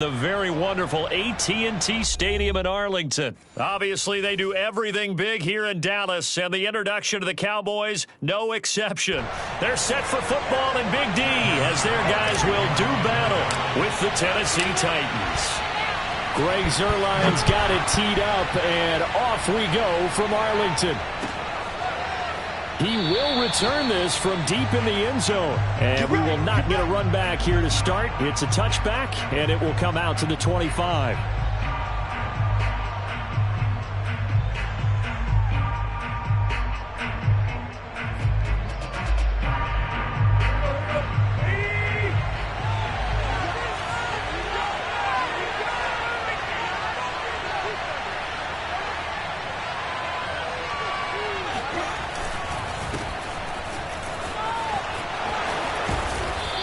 The very wonderful AT&T Stadium in Arlington. Obviously, they do everything big here in Dallas, and the introduction of the Cowboys, no exception. They're set for football in Big D as their guys will do battle with the Tennessee Titans. Greg Zuerlein's got it teed up, and off we go from Arlington. He will return this from deep in the end zone. And we will not get a run back here to start. It's a touchback, and it will come out to the 25.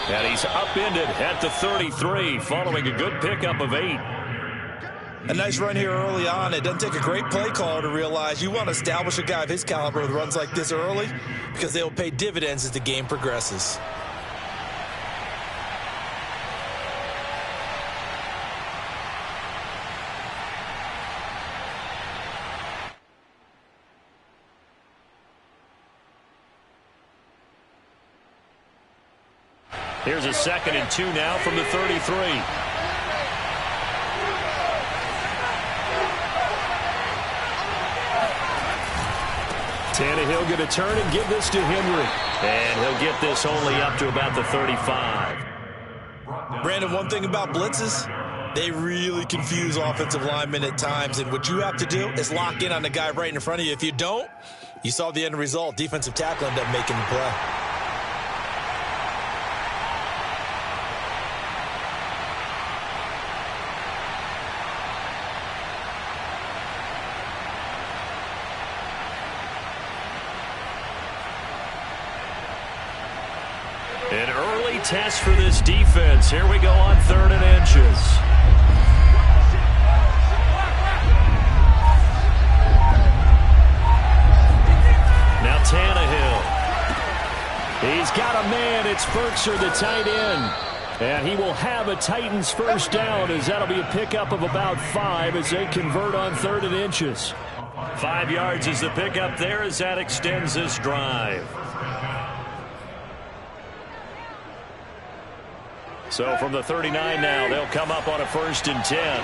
And he's upended at the 33 following a good pickup of 8. A nice run here early on. It doesn't take a great play caller to realize you want to establish a guy of his caliber with runs like this early because they will pay dividends as the game progresses. Here's a 2nd and 2 now from the 33. Tannehill going to turn and give this to Henry. And he'll get this only up to about the 35. Brandon, one thing about blitzes, they really confuse offensive linemen at times. And what you have to do is lock in on the guy right in front of you. If you don't, you saw the end result. Defensive tackle ended up making the play. An early test for this defense. Here we go on 3rd and inches. Now Tannehill. He's got a man. It's Burkser, the tight end. And he will have a Titans first down as that'll be a pickup of about 5 as they convert on 3rd and inches. 5 yards is the pickup there as that extends this drive. So from the 39 now, they'll come up on a 1st and 10.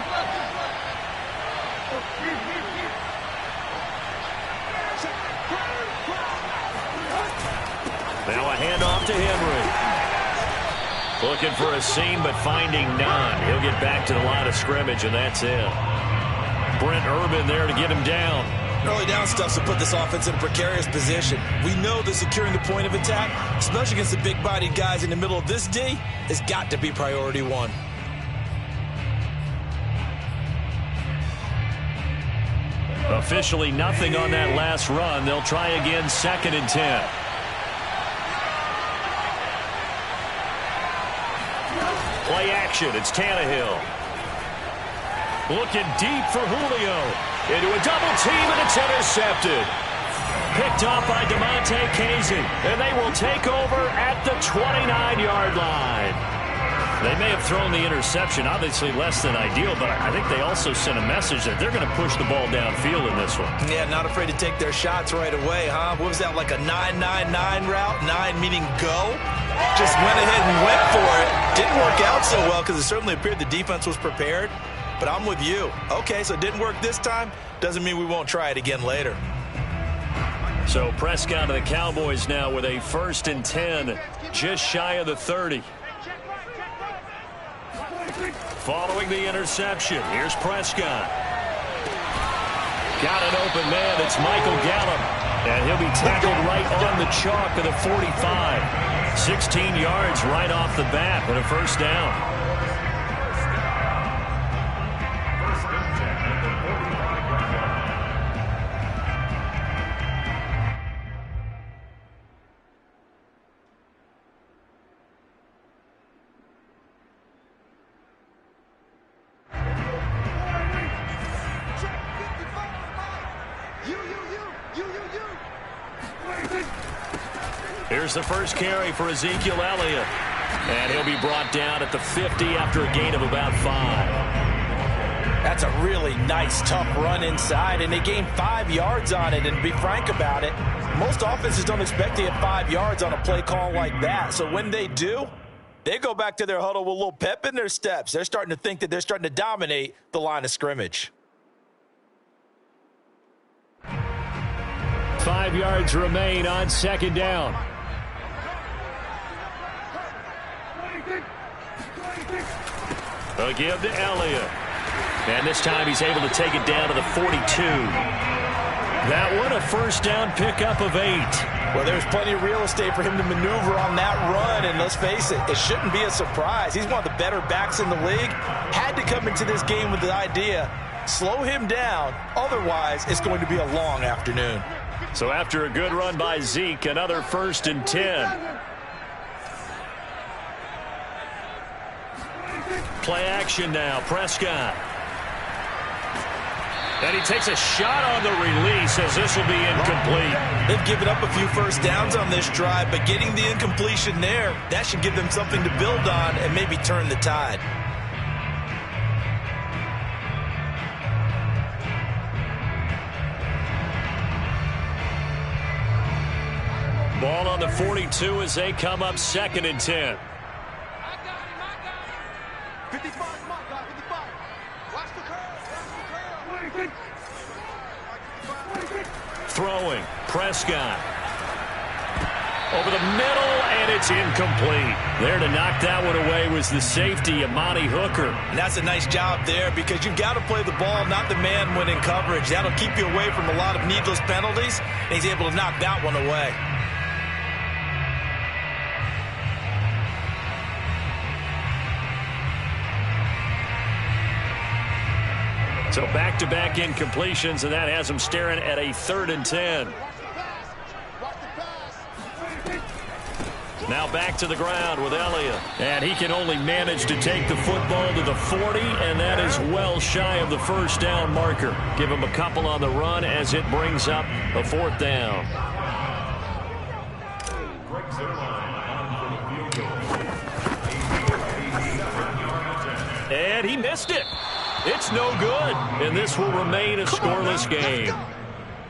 Now a handoff to Henry. Looking for a seam, but finding none. He'll get back to the line of scrimmage, and that's it. Brent Urban there to get him down. Early down stuff to put this offense in a precarious position. We know that securing the point of attack, especially against the big-bodied guys in the middle of this D, has got to be priority one. Officially nothing on that last run. They'll try again 2nd and 10. Play action. It's Tannehill. Looking deep for Julio. Into a double team, and it's intercepted. Picked off by DeMonte Casey, and they will take over at the 29-yard line. They may have thrown the interception, obviously less than ideal, but I think they also sent a message that they're going to push the ball downfield in this one. Yeah, not afraid to take their shots right away, huh? What was that, like a 9-9-9 route? 9 meaning go? Just went ahead and went for it. Didn't work out so well because it certainly appeared the defense was prepared. But I'm with you. Okay, so it didn't work this time. Doesn't mean we won't try it again later. So Prescott to the Cowboys now with a 1st and 10, just shy of the 30. Following the interception, here's Prescott. Got an open man. It's Michael Gallup. And he'll be tackled right on the chalk of the 45. 16 yards right off the bat and a 1st down. Here's the first carry for Ezekiel Elliott. And he'll be brought down at the 50 after a gain of about 5. That's a really nice, tough run inside, and they gained 5 yards on it. And to be frank about it, most offenses don't expect to get 5 yards on a play call like that. So when they do, they go back to their huddle with a little pep in their steps. They're starting to think that they're starting to dominate the line of scrimmage. 5 yards remain on second down. A give to Elliott. And this time he's able to take it down to the 42. That one, a first down pickup of 8. Well, there's plenty of real estate for him to maneuver on that run, and let's face it, it shouldn't be a surprise. He's one of the better backs in the league. Had to come into this game with the idea, slow him down, otherwise it's going to be a long afternoon. So after a good run by Zeke, another 1st and 10. Play action now, Prescott. And he takes a shot on the release as this will be incomplete. They've given up a few first downs on this drive, but getting the incompletion there, that should give them something to build on and maybe turn the tide. Ball on the 42 as they come up 2nd and 10. 55, come on, 55. Watch the curve. Throwing, Prescott. Over the middle, and it's incomplete. There to knock that one away was the safety, Amani Hooker. And that's a nice job there because you've got to play the ball, not the man when in coverage. That'll keep you away from a lot of needless penalties, and he's able to knock that one away. So back-to-back incompletions, and that has them staring at a 3rd and 10. Now back to the ground with Elliott. And he can only manage to take the football to the 40, and that is well shy of the first down marker. Give him a couple on the run as it brings up a 4th down. And he missed it. It's no good, and this will remain a scoreless game.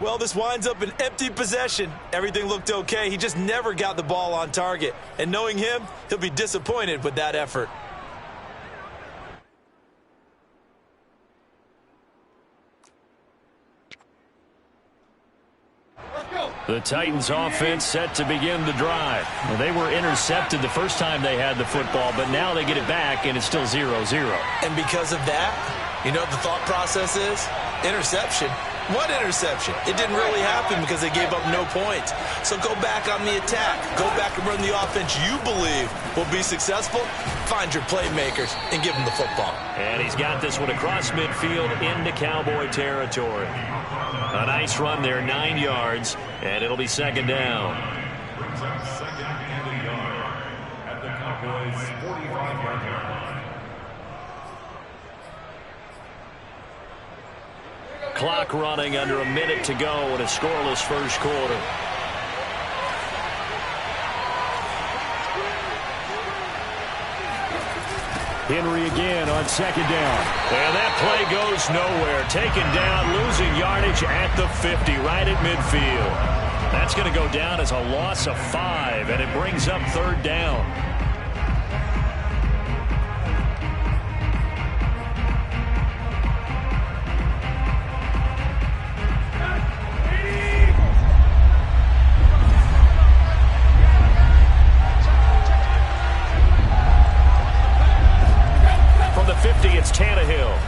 Well, this winds up an empty possession. Everything looked okay. He just never got the ball on target. And knowing him, he'll be disappointed with that effort. The Titans offense set to begin the drive. Well, they were intercepted the first time they had the football, but now they get it back, and it's still 0-0. And because of that, you know what the thought process is? Interception. What interception? It didn't really happen because they gave up no points. So go back on the attack. Go back and run the offense you believe will be successful. Find your playmakers and give them the football. And he's got this one across midfield into Cowboy territory. A nice run there, 9 yards, and it'll be 2nd down. Second and a yard at the Cowboys' 45-yard line. Clock running under a minute to go in a scoreless first quarter. Henry again on 2nd down. And that play goes nowhere. Taken down, losing yardage at the 50, right at midfield. That's going to go down as a loss of 5, and it brings up 3rd down. From the 50, it's Tannehill.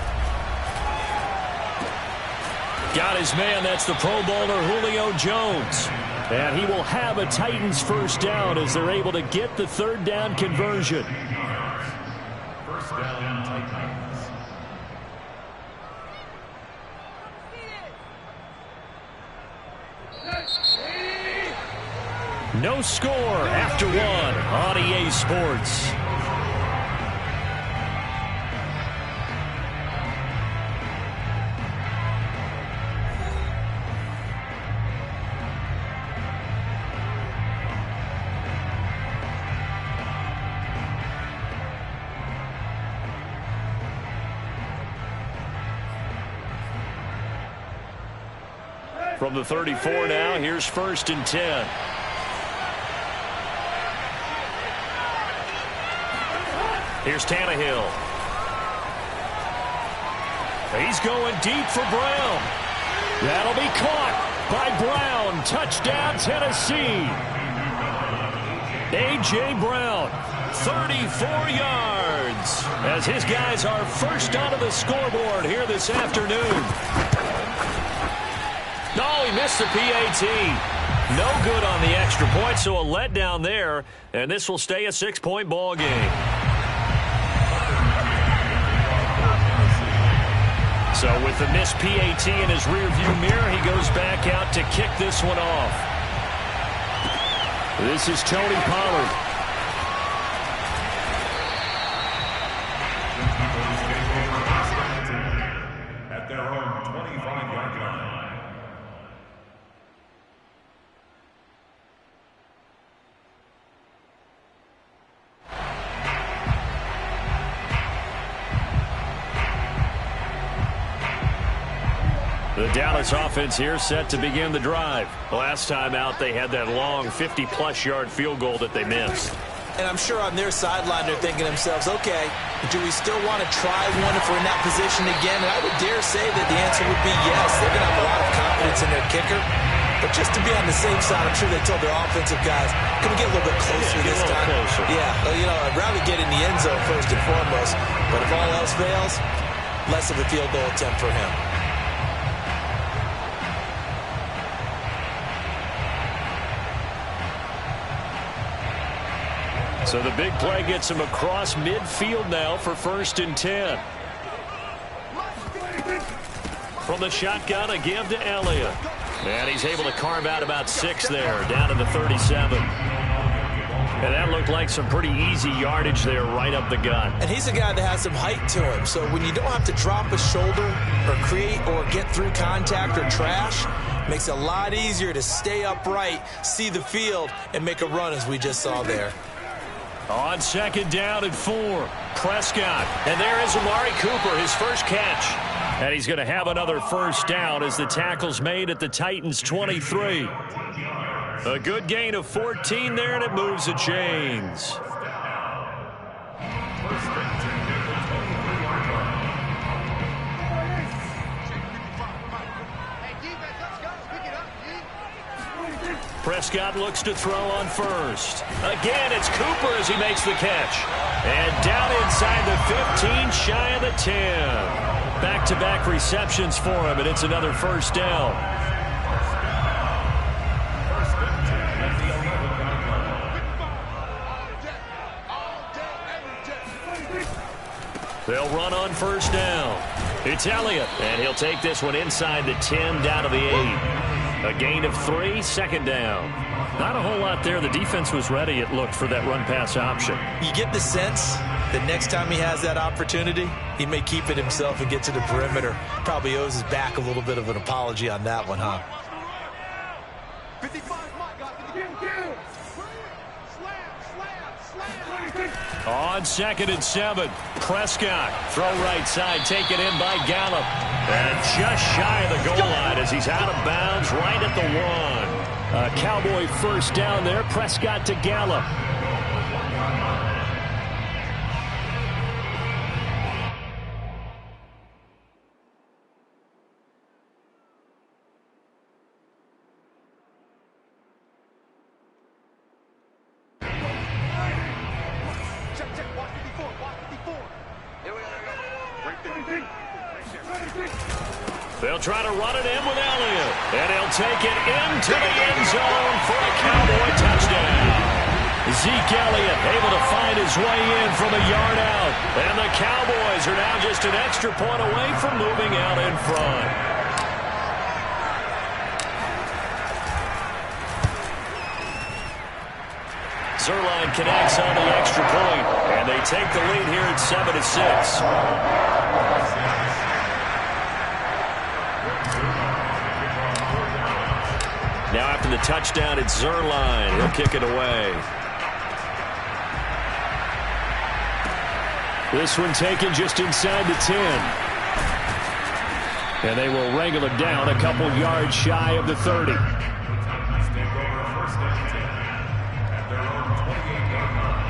Got his man, that's the Pro Bowler Julio Jones. And he will have a Titans first down as they're able to get the 3rd down conversion. First down, Titans. No score after 1 on EA Sports. From the 34 now, here's 1st and 10. Here's Tannehill. He's going deep for Brown. That'll be caught by Brown. Touchdown, Tennessee. A.J. Brown, 34 yards, as his guys are first onto the scoreboard here this afternoon. No, he missed the PAT. No good on the extra point, so a letdown there, and this will stay a 6-point ball game. So with the missed PAT in his rearview mirror, he goes back out to kick this one off. This is Tony Pollard. At their own 25-yard line. The Dallas offense here set to begin the drive. Last time out, they had that long 50-plus yard field goal that they missed. And I'm sure on their sideline they're thinking to themselves, okay, do we still want to try one if we're in that position again? And I would dare say that the answer would be yes. They're going to have a lot of confidence in their kicker. But just to be on the safe side, I'm sure they told their offensive guys, can we get a little bit closer this time? Closer. Yeah, well, you know, I'd rather get in the end zone first and foremost. But if all else fails, less of a field goal attempt for him. So the big play gets him across midfield now for 1st and 10. From the shotgun, a give to Elliott. And he's able to carve out about 6 there, down to the 37. And that looked like some pretty easy yardage there right up the gut. And he's a guy that has some height to him. So when you don't have to drop a shoulder or create or get through contact or trash, makes it a lot easier to stay upright, see the field, and make a run as we just saw there. On 2nd down and 4, Prescott. And there is Amari Cooper, his first catch. And he's going to have another 1st down as the tackle's made at the Titans' 23. A good gain of 14 there, and it moves the chains. Prescott looks to throw on 1st. Again, it's Cooper as he makes the catch. And down inside the 15, shy of the 10. Back-to-back receptions for him, and it's another 1st down. They'll run on 1st down. It's Elliott, and he'll take this one inside the 10, down to the 8. A gain of 3, 2nd down. Not a whole lot there. The defense was ready, it looked, for that run-pass option. You get the sense that next time he has that opportunity, he may keep it himself and get to the perimeter. Probably owes his back a little bit of an apology on that one, huh? 55, Mike, got 55. On 2nd and 7, Prescott. Throw right side, taken in by Gallup. And just shy of the goal line as he's out of bounds right at the 1. A Cowboy 1st down there. Prescott to Gallup. They'll try to run it in with Elliott. And he'll take it into the end zone for a Cowboy touchdown. Zeke Elliott able to find his way in from a yard out. And the Cowboys are now just an extra point away from moving out in front. Zerline connects on the extra point. And they take the lead here at 7-6. Now after the touchdown, it's Zerline. He'll kick it away. This one taken just inside the 10. And they will wrangle it down a couple yards shy of the 30. Titans take over first and 10 at their own 28-yard line.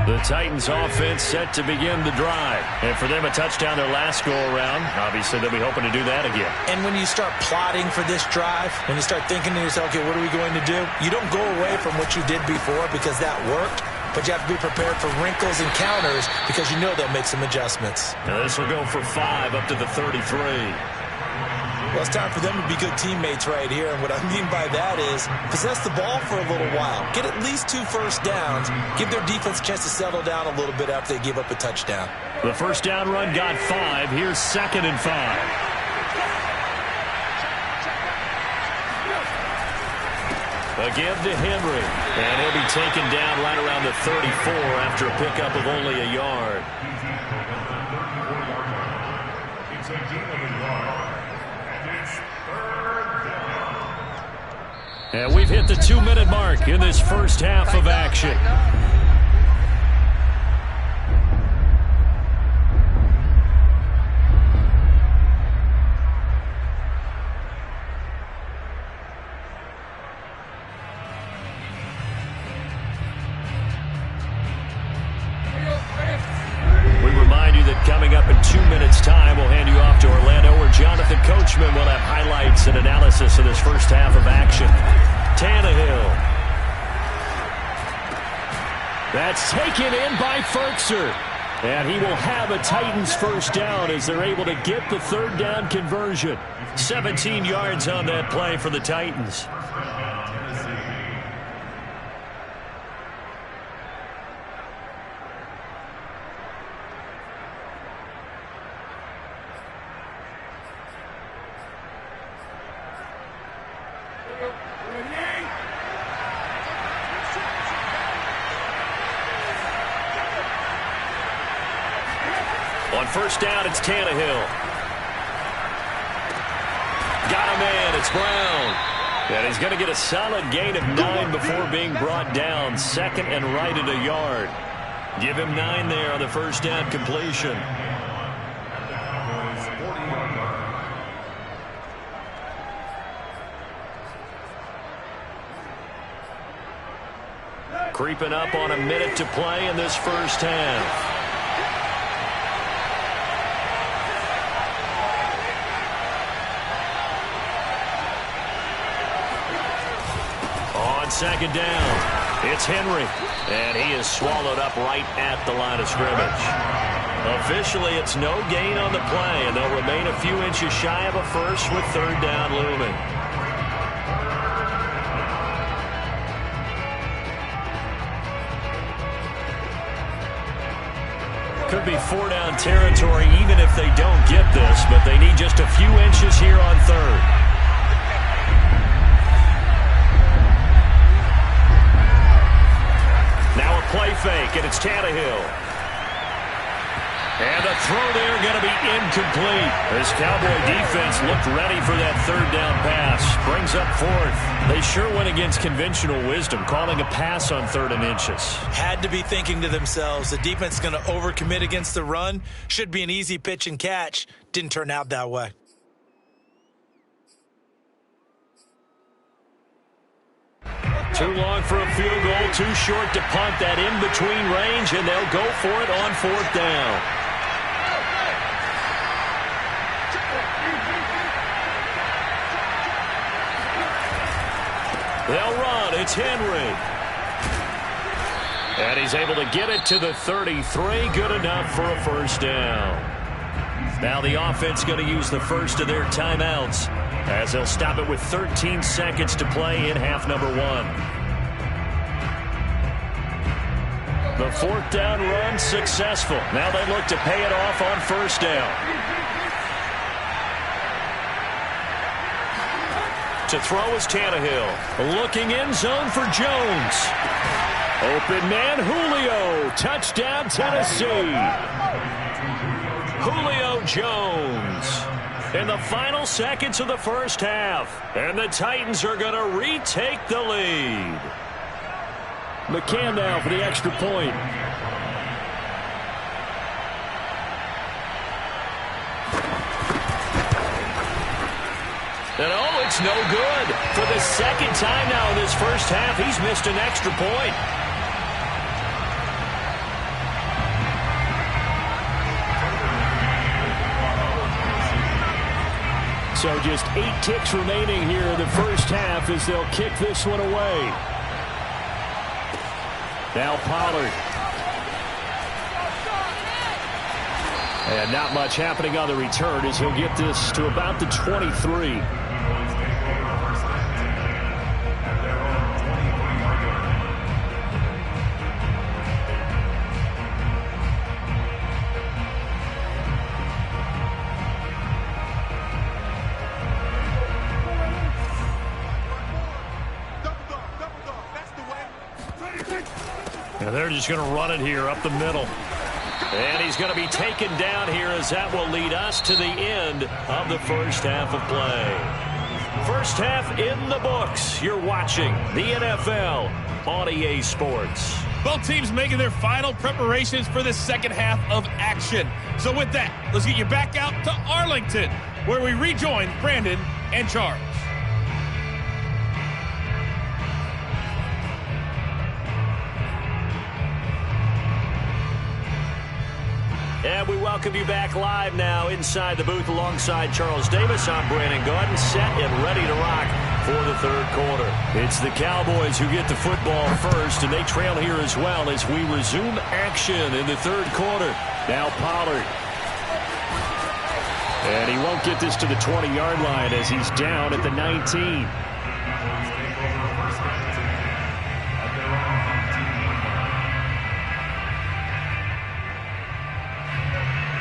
The Titans offense set to begin the drive. And for them, a touchdown their last go-around. Obviously, they'll be hoping to do that again. And when you start plotting for this drive, when you start thinking to yourself, okay, what are we going to do? You don't go away from what you did before because that worked, but you have to be prepared for wrinkles and counters because you know they'll make some adjustments. Now this will go for 5 up to the 33. Well, it's time for them to be good teammates right here, and what I mean by that is possess the ball for a little while. Get at least 2 first downs. Give their defense a chance to settle down a little bit after they give up a touchdown. The first down run got 5. Here's 2nd and 5. Again to Henry. And he'll be taken down right around the 34 after a pickup of only a yard. It's a gain of a yard. And it's 3rd down. And we've hit the 2-minute mark in this first half of action. Coming up in 2 minutes' time, we'll hand you off to Orlando, where Jonathan Coachman will have highlights and analysis of this first half of action. Tannehill. That's taken in by Ferkser. And he will have a Titans first down as they're able to get the 3rd down conversion. 17 yards on that play for the Titans. On first down, it's Tannehill. Got a man, it's Brown. And he's going to get a solid gain of 9 before being brought down. 2nd and right at a yard. Give him 9 there on the first down completion. Creeping up on a minute to play in this first half. On 2nd down, it's Henry. And he is swallowed up right at the line of scrimmage. Officially, it's no gain on the play, and they'll remain a few inches shy of a first with 3rd down looming. Could be 4-down territory even if they don't get this, but they need just a few inches here on 3rd. Now a play fake, and it's Tannehill. And the throw there going to be incomplete. This Cowboy defense looked ready for that 3rd down pass. Brings up 4th. They sure went against conventional wisdom, calling a pass on 3rd and inches. Had to be thinking to themselves, the defense is going to overcommit against the run. Should be an easy pitch and catch. Didn't turn out that way. Too long for a field goal, too short to punt that in-between range, and they'll go for it on 4th down. They'll run. It's Henry. And he's able to get it to the 33. Good enough for a first down. Now the offense going to use the first of their timeouts as they'll stop it with 13 seconds to play in half number 1. The 4th down run successful. Now they look to pay it off on first down. To throw is Tannehill. Looking end zone for Jones. Open man, Julio. Touchdown, Tennessee. Julio Jones in the final seconds of the first half. And the Titans are going to retake the lead. McCann now for the extra point. And oh, it's no good. For the second time now in this first half, he's missed an extra point. So just 8 kicks remaining here in the first half as they'll kick this one away. Now Pollard. And not much happening on the return as he'll get this to about the 23. And they're just going to run it here up the middle. And he's going to be taken down here as that will lead us to the end of the first half of play. First half in the books. You're watching the NFL on EA Sports. Both teams making their final preparations for the second half of action. So with that, let's get you back out to Arlington, where we rejoin Brandon and Charles. And we welcome you back live now inside the booth alongside Charles Davis. I'm Brandon Gaudin, set and ready to rock for the third quarter. It's the Cowboys who get the football first, and they trail here as well as we resume action in the third quarter. Now Pollard. And he won't get this to the 20-yard line as he's down at the 19.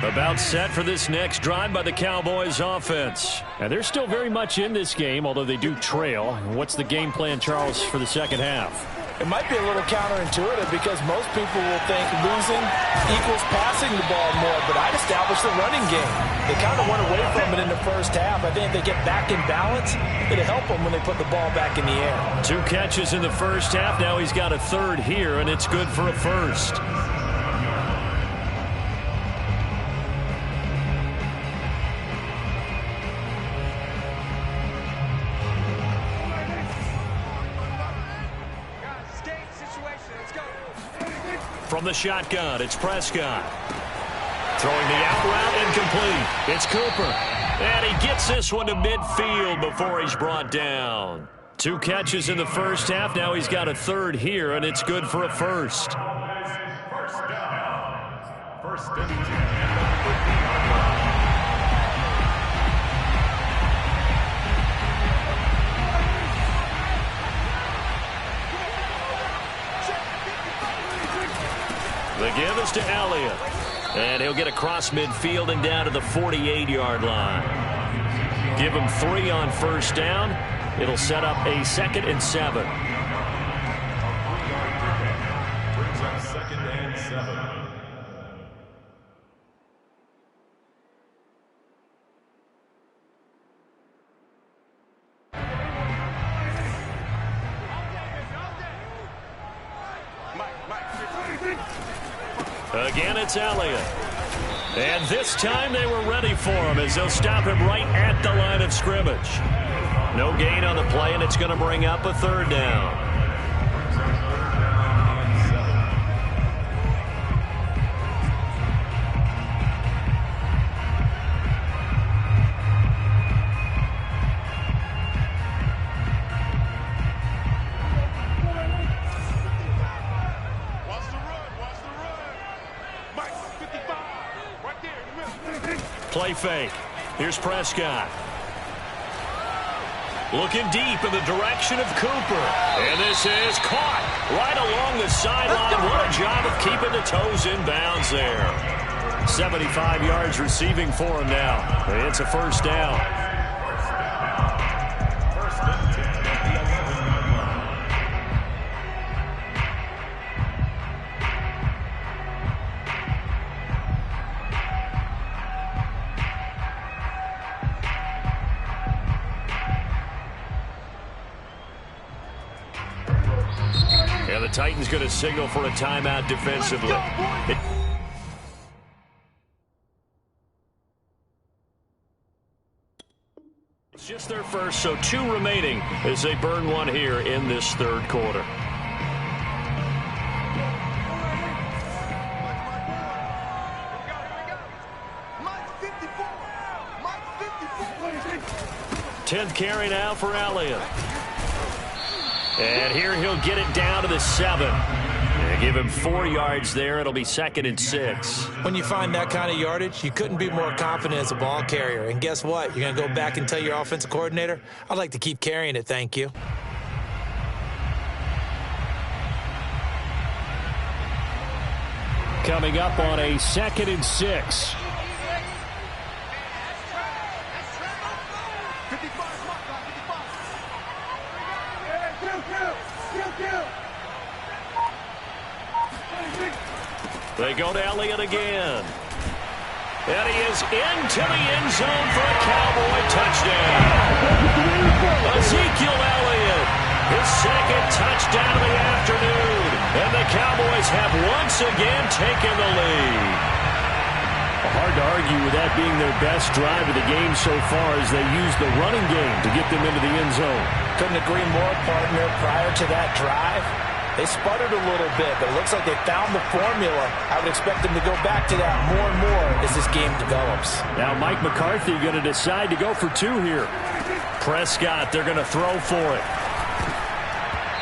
About set for this next drive by the Cowboys offense. And they're still very much in this game, although they do trail. What's the game plan, Charles, for the second half? It might be a little counterintuitive because most people will think losing equals passing the ball more, but I'd establish the running game. They kind of went away from it in the first half. I think if they get back in balance, it'll help them when they put the ball back in the air. 2 catches in the first half. Now he's got a third here, and it's good for a first. From the shotgun, it's Prescott. Throwing the out route incomplete. It's Cooper. And he gets this one to midfield before he's brought down. 2 catches in the first half. Now he's got a third here, and it's good for a first. First down. First and 10. The give is to Elliott. And he'll get across midfield and down to the 48-yard line. Give him 3 on first down. It'll set up a 2nd and 7. Brings up 2nd and 7. Again, it's Elliott. And this time they were ready for him as they'll stop him right at the line of scrimmage. No gain on the play, and it's going to bring up a third down. Play fake. Here's Prescott. Looking deep in the direction of Cooper. And this is caught right along the sideline. What a job of keeping the toes in bounds there. 75 yards receiving for him now. It's a first down. First and 10 at the 11-yard line. And the Titans going to signal for a timeout defensively. It's just their first, so 2 remaining as they burn one here in this third quarter. Tenth carry now for Elliott. And here he'll get it down to the 7. And give him 4 yards there. It'll be 2nd and 6. When you find that kind of yardage, you couldn't be more confident as a ball carrier. And guess what? You're going to go back and tell your offensive coordinator, I'd like to keep carrying it, thank you. Coming up on a 2nd and 6. They go to Elliott again. And he is into the end zone for a Cowboy touchdown. Ezekiel Elliott, his 2nd touchdown of the afternoon. And the Cowboys have once again taken the lead. Hard to argue with that being their best drive of the game so far as they use the running game to get them into the end zone. Couldn't agree more, partner. Prior to that drive, they sputtered a little bit, but it looks like they found the formula. I would expect them to go back to that more and more as this game develops. Now Mike McCarthy going to decide to go for 2 here. Prescott, they're going to throw for it.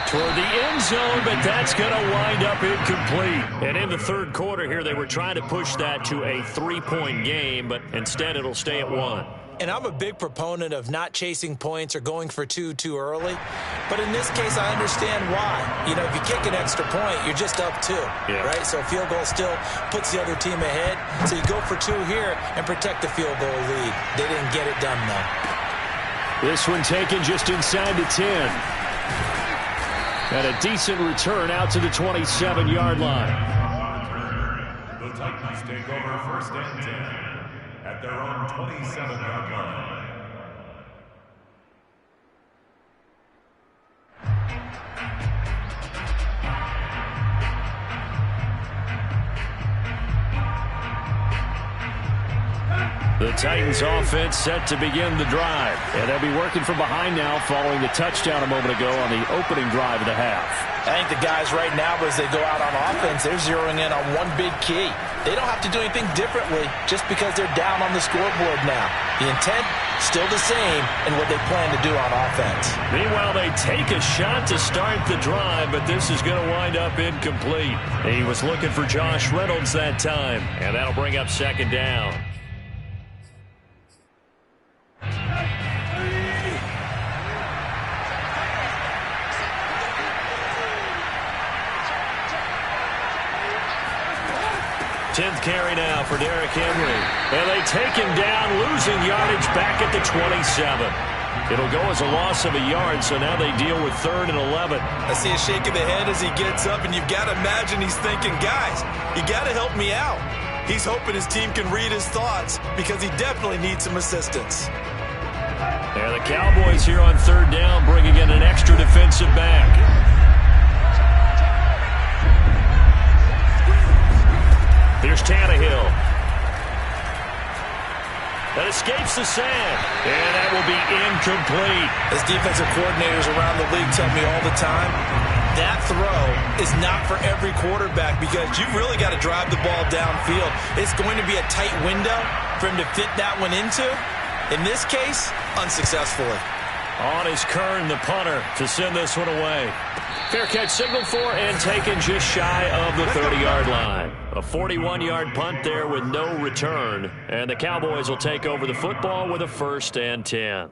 Toward the end zone, but that's going to wind up incomplete. And in the third quarter here, they were trying to push that to a 3-point game, but instead it'll stay at 1. And I'm a big proponent of not chasing points or going for 2 too early. But in this case, I understand why. You know, if you kick an extra point, you're just up 2, right? So a field goal still puts the other team ahead. So you go for 2 here and protect the field goal lead. They didn't get it done, though. This one taken just inside the 10. And a decent return out to the 27-yard line. The Titans take over 1st and 10 at their own 27-yard line. The Titans offense set to begin the drive. And they'll be working from behind now following the touchdown a moment ago on the opening drive of the half. I think the guys right now, as they go out on offense, they're zeroing in on one big key. They don't have to do anything differently just because they're down on the scoreboard now. The intent, still the same in what they plan to do on offense. Meanwhile, they take a shot to start the drive, but this is going to wind up incomplete. He was looking for Josh Reynolds that time, and that'll bring up 2nd down. Tenth carry now for Derrick Henry. And they take him down, losing yardage back at the 27. It'll go as a loss of a yard, so now they deal with 3rd and 11. I see a shake of the head as he gets up, and you've got to imagine he's thinking, guys, you got to help me out. He's hoping his team can read his thoughts because he definitely needs some assistance. And the Cowboys here on 3rd down bringing in an extra defensive back. Here's Tannehill. That escapes the sand. And that will be incomplete. As defensive coordinators around the league tell me all the time, that throw is not for every quarterback because you've really got to drive the ball downfield. It's going to be a tight window for him to fit that one into. In this case, unsuccessfully. On is Kern, the punter, to send this one away. Fair catch signaled for and taken just shy of the 30-yard line. A 41-yard punt there with no return. And the Cowboys will take over the football with a 1st and 10.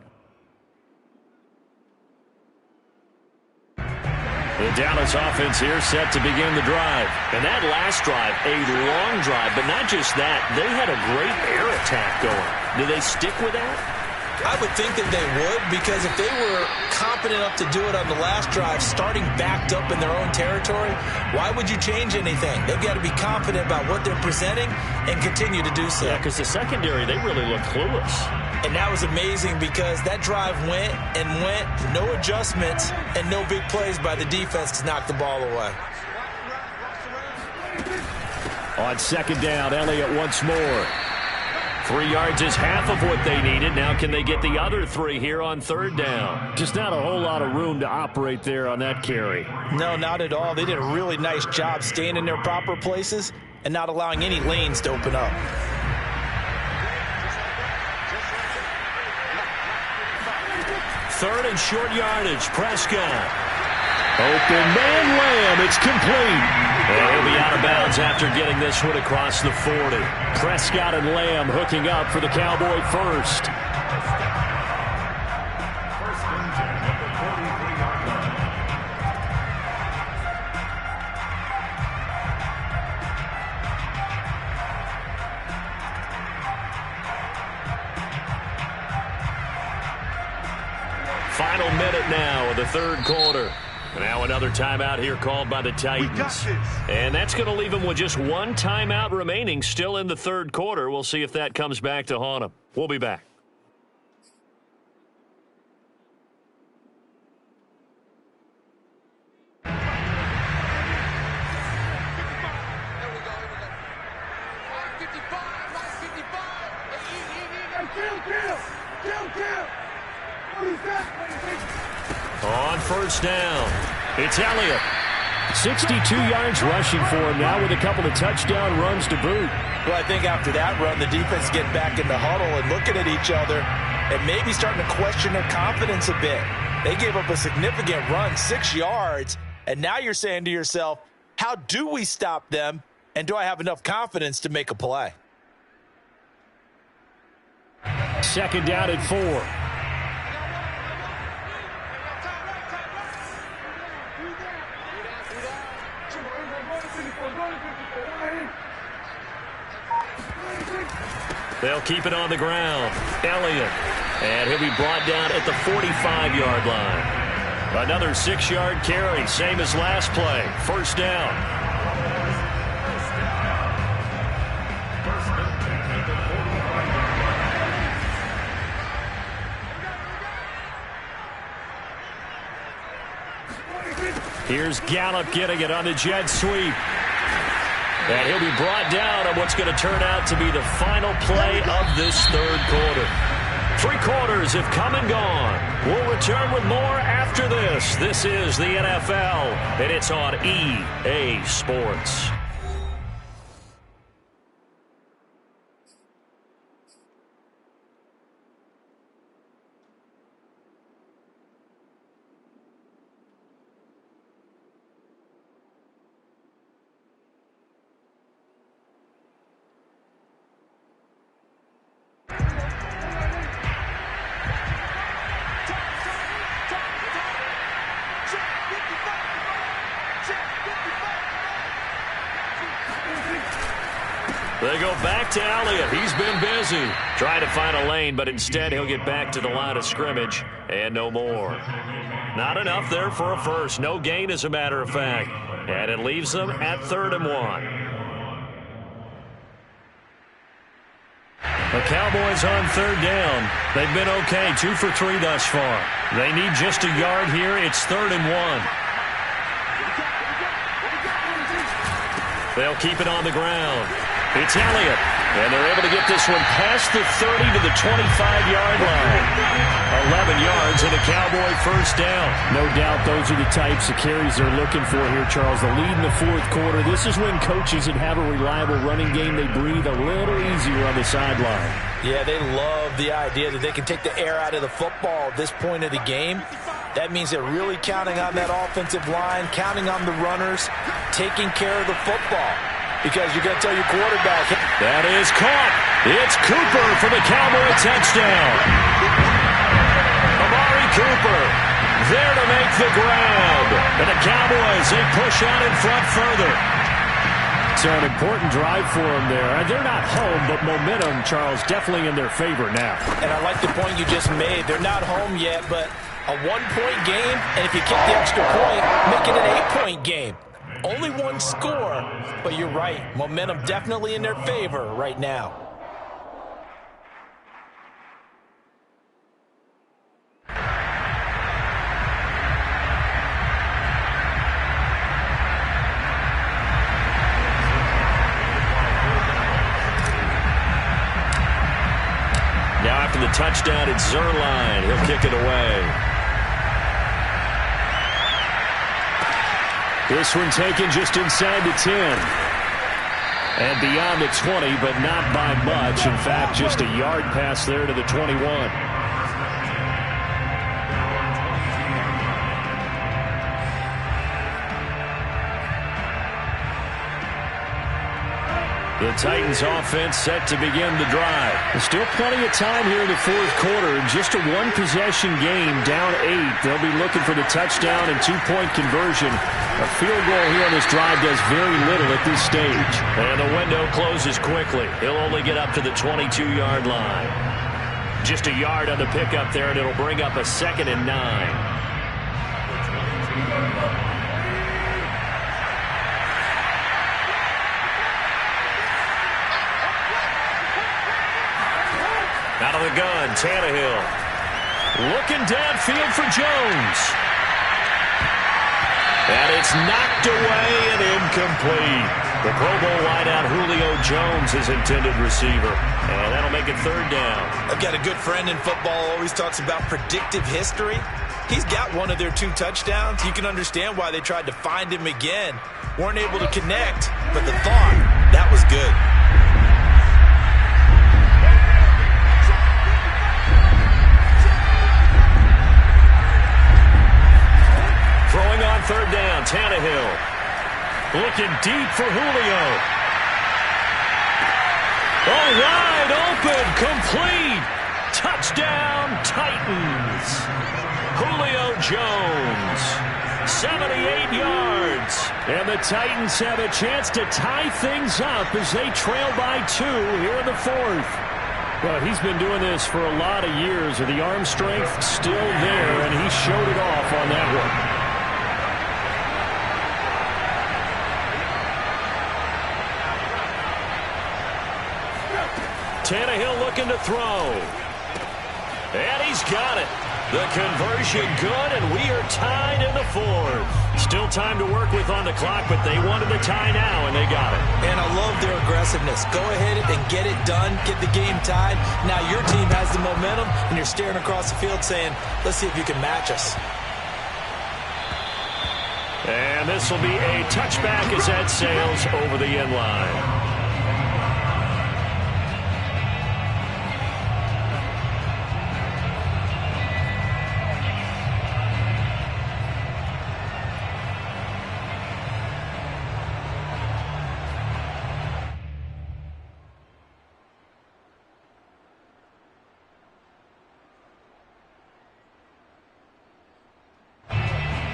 The Dallas offense here set to begin the drive. And that last drive, a long drive, but not just that. They had a great air attack going. Do they stick with that? I would think that they would, because if they were competent enough to do it on the last drive, starting backed up in their own territory, why would you change anything? They've got to be confident about what they're presenting and continue to do so. Yeah, because the secondary, they really look clueless. And that was amazing because that drive went and went, no adjustments, and no big plays by the defense to knock the ball away. On 2nd down, Elliott once more. 3 yards is half of what they needed. Now can they get the other 3 here on third down? Just not a whole lot of room to operate there on that carry. No, not at all. They did a really nice job staying in their proper places and not allowing any lanes to open up. Third and short yardage. Prescott. Open man, Lamb. It's complete. And he'll be out of bounds after getting this one across the 40. Prescott and Lamb hooking up for the Cowboy first. Final minute now of the third quarter. Now another timeout here called by the Titans. And that's going to leave them with just one timeout remaining still in the third quarter. We'll see if that comes back to haunt them. We'll be back. On first down, it's Elliott. 62 yards rushing for him now with a couple of touchdown runs to boot. Well, I think after that run, the defense getting back in the huddle and looking at each other and maybe starting to question their confidence a bit. They gave up a significant run, 6 yards, and now you're saying to yourself, how do we stop them, and do I have enough confidence to make a play? Second down at 4. They'll keep it on the ground. Elliott. And he'll be brought down at the 45-yard line. Another 6-yard carry, same as last play. First down. Here's Gallup getting it on the jet sweep. And he'll be brought down on what's going to turn out to be the final play of this third quarter. 3 quarters have come and gone. We'll return with more after this. This is the NFL, and it's on EA Sports. They go back to Elliott. He's been busy trying to find a lane, but instead he'll get back to the line of scrimmage and no more. Not enough there for a first. No gain, as a matter of fact. And it leaves them at 3rd and 1. The Cowboys on 3rd down. They've been okay, 2 for 3 thus far. They need just a yard here. It's 3rd and 1. They'll keep it on the ground. It's Elliott, and they're able to get this one past the 30 to the 25-yard line. 11 yards and a Cowboy first down. No doubt those are the types of carries they're looking for here, Charles. The lead in the 4th quarter. This is when coaches that have a reliable running game, they breathe a little easier on the sideline. Yeah, they love the idea that they can take the air out of the football at this point of the game. That means they're really counting on that offensive line, counting on the runners, taking care of the football. Because you're going to tell your quarterback. That is caught. It's Cooper for the Cowboy touchdown. Amari Cooper there to make the grab. And the Cowboys, they push out in front further. So an important drive for them there. They're not home, but momentum, Charles, definitely in their favor now. And I like the point you just made. They're not home yet, but a 1-point game, and if you kick the extra point, make it an 8-point game. Only 1 score, but you're right. Momentum definitely in their favor right now. after the touchdown, it's Zerline. He'll kick it away. This one taken just inside the 10. And beyond the 20, but not by much. In fact, just a yard pass there to the 21. The Titans offense set to begin the drive. There's still plenty of time here in the fourth quarter. Just a one-possession game, down 8. They'll be looking for the touchdown and two-point conversion. A field goal here on this drive does very little at this stage. And the window closes quickly. He'll only get up to the 22-yard line. Just a yard on the pickup there, and it'll bring up a 2nd and 9. Out of the gun, Tannehill. Looking downfield for Jones. And it's knocked away and incomplete. The Pro Bowl wideout Julio Jones, his intended receiver. And that'll make it 3rd down. I've got a good friend in football, always talks about predictive history. He's got one of their 2 touchdowns. You can understand why they tried to find him again. Weren't able to connect, but the thought, that was good. Throwing on 3rd down, Tannehill. Looking deep for Julio. Oh, wide open, complete. Touchdown, Titans. Julio Jones, 78 yards. And the Titans have a chance to tie things up as they trail by 2 here in the 4th. Well, he's been doing this for a lot of years, with the arm strength still there, and he showed it off on that one. Tannehill looking to throw. And he's got it. The conversion good, and we are tied in the 4th. Still time to work with on the clock, but they wanted the tie now, and they got it. And I love their aggressiveness. Go ahead and get it done, get the game tied. Now your team has the momentum, and you're staring across the field saying, let's see if you can match us. And this will be a touchback as that sails over the end line.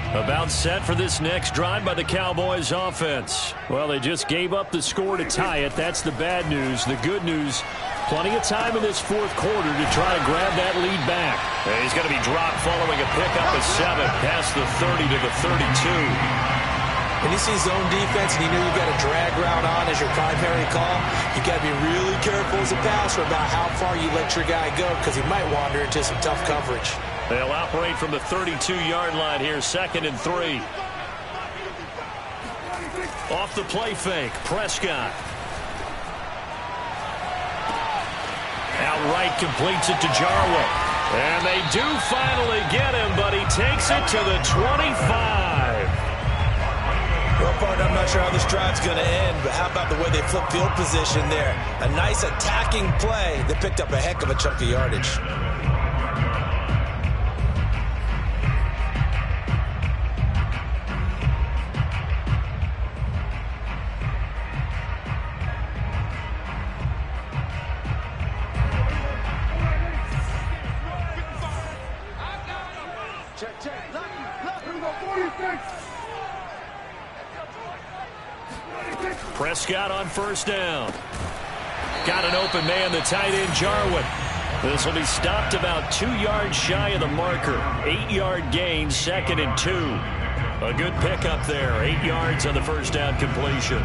About set for this next drive by the Cowboys offense. Well, they just gave up the score to tie it. That's the bad news. The good news, plenty of time in this 4th quarter to try to grab that lead back. And he's going to be dropped following a pickup of 7 past the 30 to the 32. When you see zone defense and you know you've got a drag route on as your primary call, you got to be really careful as a passer about how far you let your guy go, because he might wander into some tough coverage. They'll operate from the 32-yard line here, 2nd and 3. Off the play fake, Prescott. Outright completes it to Jarwin. And they do finally get him, but he takes it to the 25. Well, partner, I'm not sure how this drive's going to end, but how about the way they flip field position there? A nice attacking play that picked up a heck of a chunk of yardage. Prescott on 1st down. Got an open man, the tight end, Jarwin. This will be stopped about 2 yards shy of the marker. 8-yard gain, 2nd and 2. A good pickup there. 8 yards on the 1st down completion.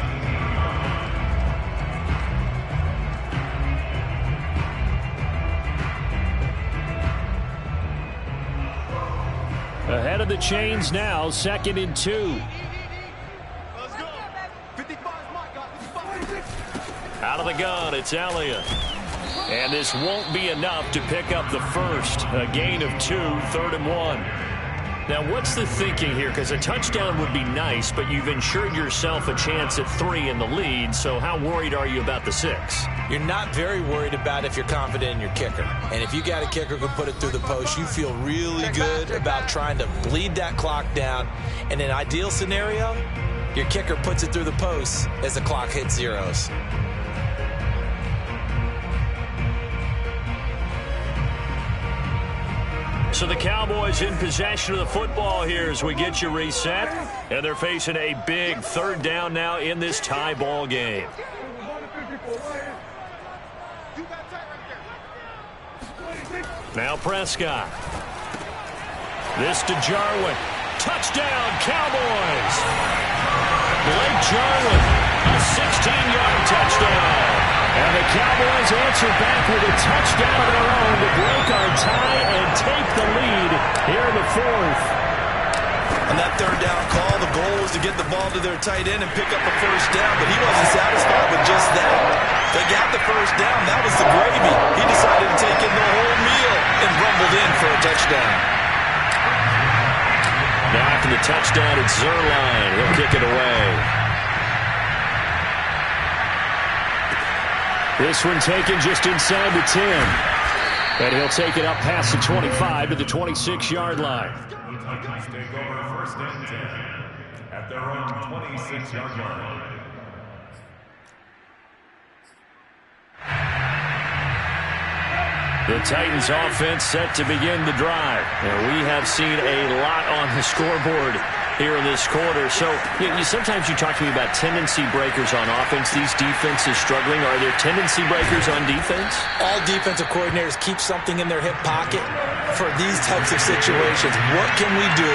Ahead of the chains now, 2nd and 2. Out of the gun, it's Elliott. And this won't be enough to pick up the first. A gain of 2, 3rd and 1. Now, what's the thinking here? Because a touchdown would be nice, but you've ensured yourself a chance at 3 in the lead, so how worried are you about the 6? You're not very worried about if you're confident in your kicker. And if you got a kicker who can put it through the post, you feel really good about trying to bleed that clock down. In an ideal scenario, your kicker puts it through the post as the clock hits zeros. So the Cowboys in possession of the football here as we get you reset. And they're facing a big 3rd down now in this tie ball game. Now Prescott. This to Jarwin. Touchdown, Cowboys! Blake Jarwin, a 16-yard touchdown. And the Cowboys answer back with a touchdown of their own to break our tie and take the lead here in the 4th. On that 3rd down call, the goal was to get the ball to their tight end and pick up a 1st down, but he wasn't satisfied with just that. They got the 1st down. That was the gravy. He decided to take in the whole meal and rumbled in for a touchdown. Now after the touchdown, it's Zerline. He'll kick it away. This one taken just inside the 10. And he'll take it up past the 25 to the 26-yard line. The Titans take over 1st and 10 at their own 26-yard line. The Titans offense set to begin the drive. And we have seen a lot on the scoreboard here in this quarter. So sometimes you talk to me about tendency breakers on offense. These defenses struggling. Are there tendency breakers on defense? All defensive coordinators keep something in their hip pocket for these types of situations. What can we do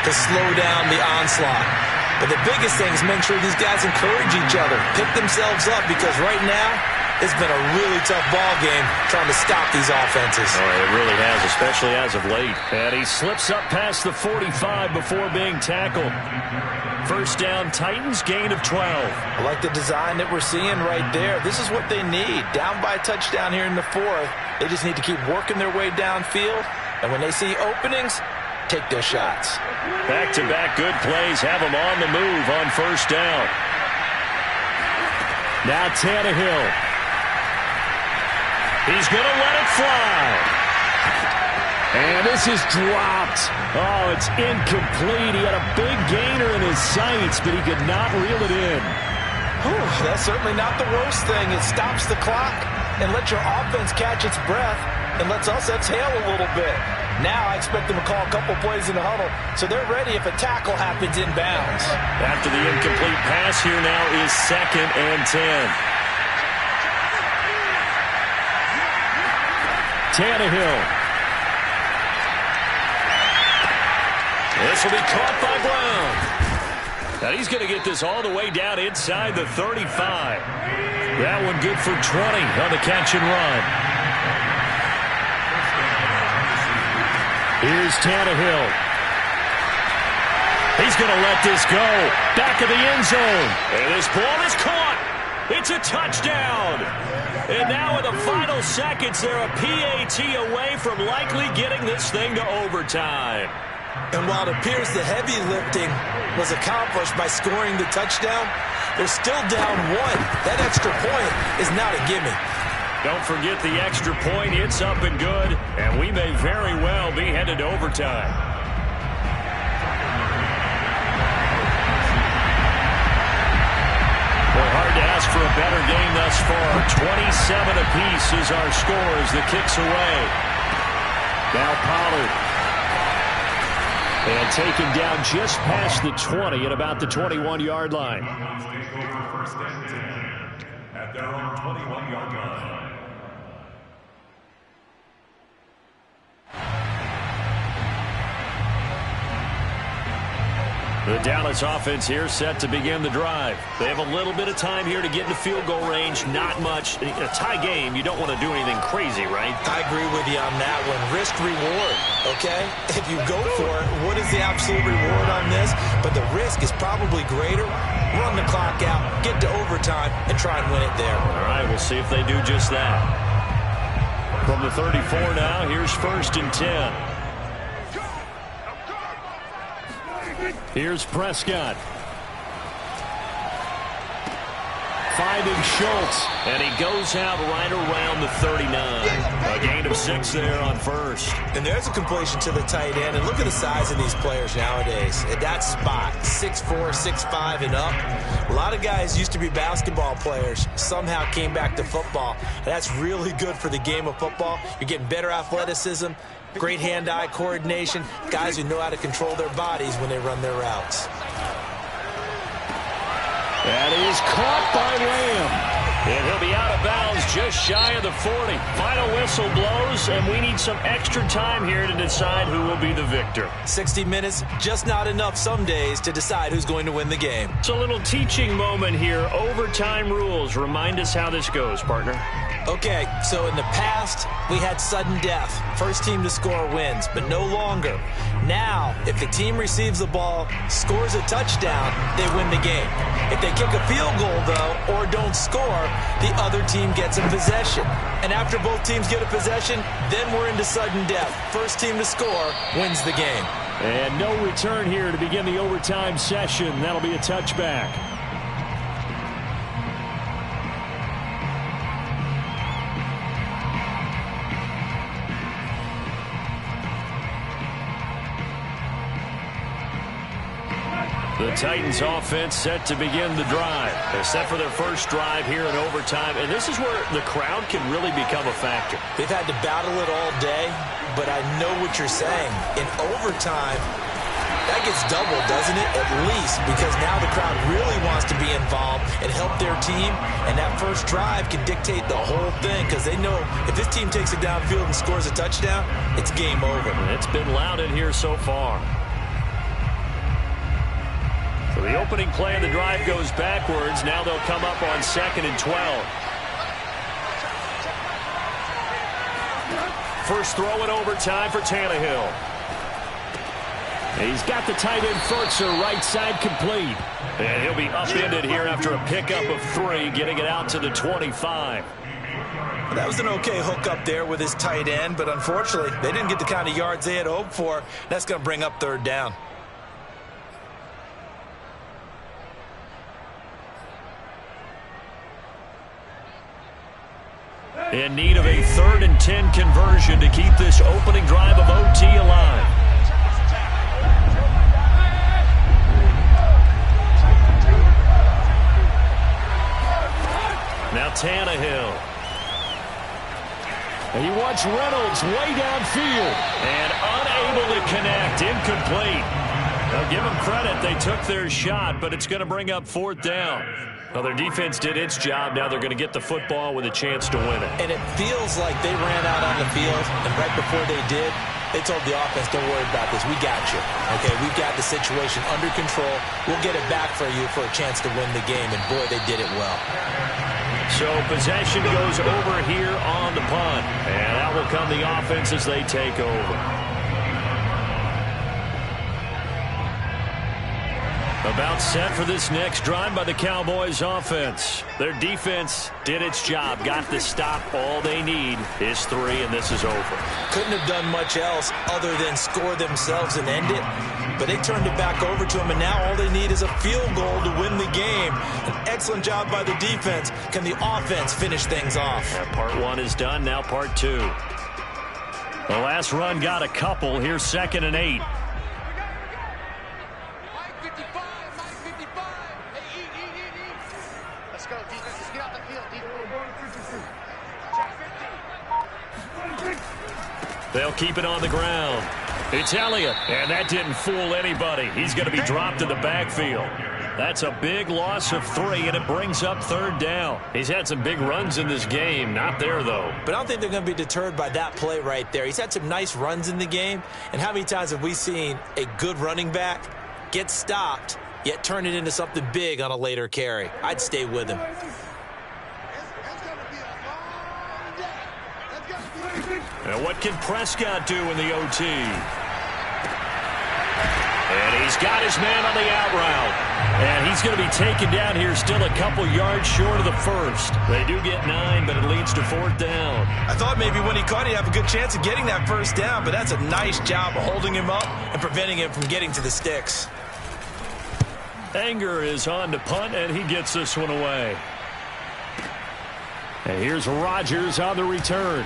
to slow down the onslaught? But the biggest thing is make sure these guys encourage each other, pick themselves up, because right now it's been a really tough ball game trying to stop these offenses. Oh, it really has, especially as of late. And he slips up past the 45 before being tackled. 1st down, Titans, gain of 12. I like the design that we're seeing right there. This is what they need. Down by a touchdown here in the 4th. They just need to keep working their way downfield. And when they see openings, take their shots. Back-to-back good plays have them on the move on 1st down. Now Tannehill. He's going to let it fly. And this is dropped. Oh, it's incomplete. He had a big gainer in his sights, but he could not reel it in. Whew, that's certainly not the worst thing. It stops the clock and lets your offense catch its breath and lets us exhale a little bit. Now I expect them to call a couple plays in the huddle, so they're ready if a tackle happens inbounds. After the incomplete pass, here now is 2nd and 10. Tannehill. This will be caught by Brown. Now he's going to get this all the way down inside the 35. That one good for 20 on the catch and run. Here's Tannehill. He's going to let this go. Back of the end zone. And this ball is caught. It's a touchdown. And now in the final seconds, they're a PAT away from likely getting this thing to overtime. And while it appears the heavy lifting was accomplished by scoring the touchdown, they're still down 1. That extra point is not a gimme. Don't forget the extra point. It's up and good. And we may very well be headed to overtime. Well, hard to ask for a better game thus far. 27 apiece is our score as the kick's away. Now Pollard. And taken down just past the 20 at about the 21-yard line. Take over 1st and 10 at their own 21-yard line. The Dallas offense here set to begin the drive. They have a little bit of time here to get into field goal range. Not much. In a tie game, you don't want to do anything crazy, right? I agree with you on that one. Risk reward, okay? If you go for it, what is the absolute reward on this? But the risk is probably greater. Run the clock out, get to overtime, and try and win it there. All right, we'll see if they do just that. From the 34 now, here's 1st and 10. Here's Prescott. Finding Schultz, and he goes out right around the 39. A gain of 6 there on 1st. And there's a completion to the tight end. And look at the size of these players nowadays. At that spot, 6'4", 6'5", and up. A lot of guys used to be basketball players, somehow came back to football. And that's really good for the game of football. You're getting better athleticism, great hand-eye coordination, guys who know how to control their bodies when they run their routes. That is caught by Lamb. And he'll be out of bounds just shy of the 40. Final whistle blows, and we need some extra time here to decide who will be the victor. 60 minutes, just not enough some days to decide who's going to win the game. It's a little teaching moment here. Overtime rules. Remind us how this goes, partner. Okay, so in the past, we had sudden death. First team to score wins, but no longer. Now, if the team receives the ball, scores a touchdown, they win the game. If they kick a field goal, though, or don't score, the other team gets a possession. And after both teams get a possession, then we're into sudden death. First team to score wins the game. And no return here to begin the overtime session. That'll be a touchback. The Titans offense set to begin the drive. They're set for their first drive here in overtime, and this is where the crowd can really become a factor. They've had to battle it all day, but I know what you're saying. In overtime, that gets doubled, doesn't it? At least, because now the crowd really wants to be involved and help their team, and that first drive can dictate the whole thing because they know if this team takes it downfield and scores a touchdown, it's game over. It's been loud in here so far. So the opening play of the drive goes backwards. Now they'll come up on 2nd and 12. First throw in overtime for Tannehill. He's got the tight end Furtzer right side complete. And he'll be upended here after a pickup of 3, getting it out to the 25. That was an okay hook up there with his tight end, but unfortunately, they didn't get the kind of yards they had hoped for. That's going to bring up 3rd down. In need of a 3rd and 10 conversion to keep this opening drive of OT alive. Now Tannehill. And he wants Reynolds way downfield. And unable to connect. Incomplete. Now give them credit. They took their shot, but it's going to bring up 4th down. Well, their defense did its job. Now they're going to get the football with a chance to win it. And it feels like they ran out on the field, and right before they did, they told the offense, don't worry about this. We got you. Okay, we've got the situation under control. We'll get it back for you for a chance to win the game. And, boy, they did it well. So possession goes over here on the punt. And that will come the offense as they take over. About set for this next drive by the Cowboys offense. Their defense did its job, got the stop. All they need is 3, and this is over. Couldn't have done much else other than score themselves and end it, but they turned it back over to them, and now all they need is a field goal to win the game. An excellent job by the defense. Can the offense finish things off? Yeah, part 1 is done, now part 2. The last run got a couple. Here's 2nd and 8. They'll keep it on the ground. It's Elliott, and that didn't fool anybody. He's going to be dropped in the backfield. That's a big loss of 3, and it brings up 3rd down. He's had some big runs in this game. Not there, though. But I don't think they're going to be deterred by that play right there. He's had some nice runs in the game, and how many times have we seen a good running back get stopped, yet turn it into something big on a later carry? I'd stay with him. And what can Prescott do in the OT? And he's got his man on the out route. And he's going to be taken down here still a couple yards short of the first. They do get 9, but it leads leads to 4th down. I thought maybe when he caught it, he'd have a good chance of getting that first down, but that's a nice job of holding him up and preventing him from getting to the sticks. Anger is on to punt, and he gets this one away. And here's Rodgers on the return.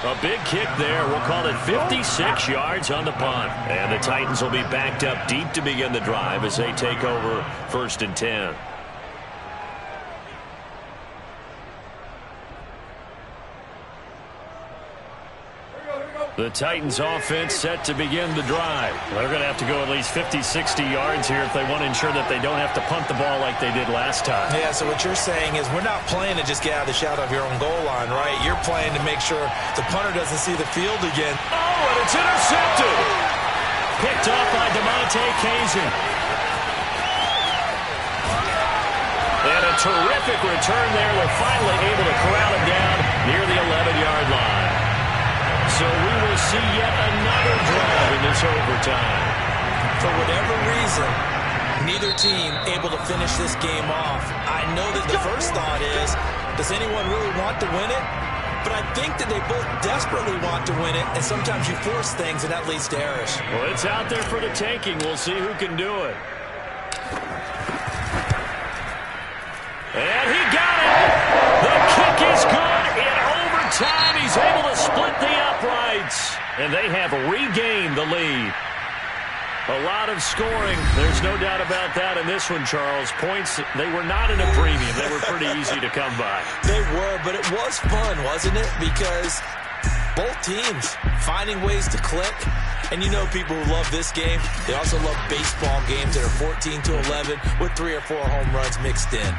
A big kick there. We'll call it 56 yards on the punt. And the Titans will be backed up deep to begin the drive as they take over 1st and 10. The Titans offense set to begin the drive. They're going to have to go at least 50, 60 yards here if they want to ensure that they don't have to punt the ball like they did last time. Yeah, so what you're saying is we're not playing to just get out of the shadow of your own goal line, right? You're playing to make sure the punter doesn't see the field again. Oh, and it's intercepted. Picked up by DeMonte Kazin. And a terrific return there. They're finally able to corral him down near the 11-yard line. So we will see yet another drive in this overtime. For whatever reason, neither team able to finish this game off. I know that the first thought is, does anyone really want to win it? But I think that they both desperately want to win it, and sometimes you force things, and that leads to errors. Well, it's out there for the taking. We'll see who can do it. And he got it! The kick is good in overtime. He's able to split the uprights. And they have regained the lead. A lot of scoring. There's no doubt about that in this one, Charles. Points, they were not in a premium. They were pretty easy to come by. They were, but it was fun, wasn't it? Because both teams finding ways to click. And you know people who love this game, they also love baseball games that are 14-11 with 3 or 4 home runs mixed in.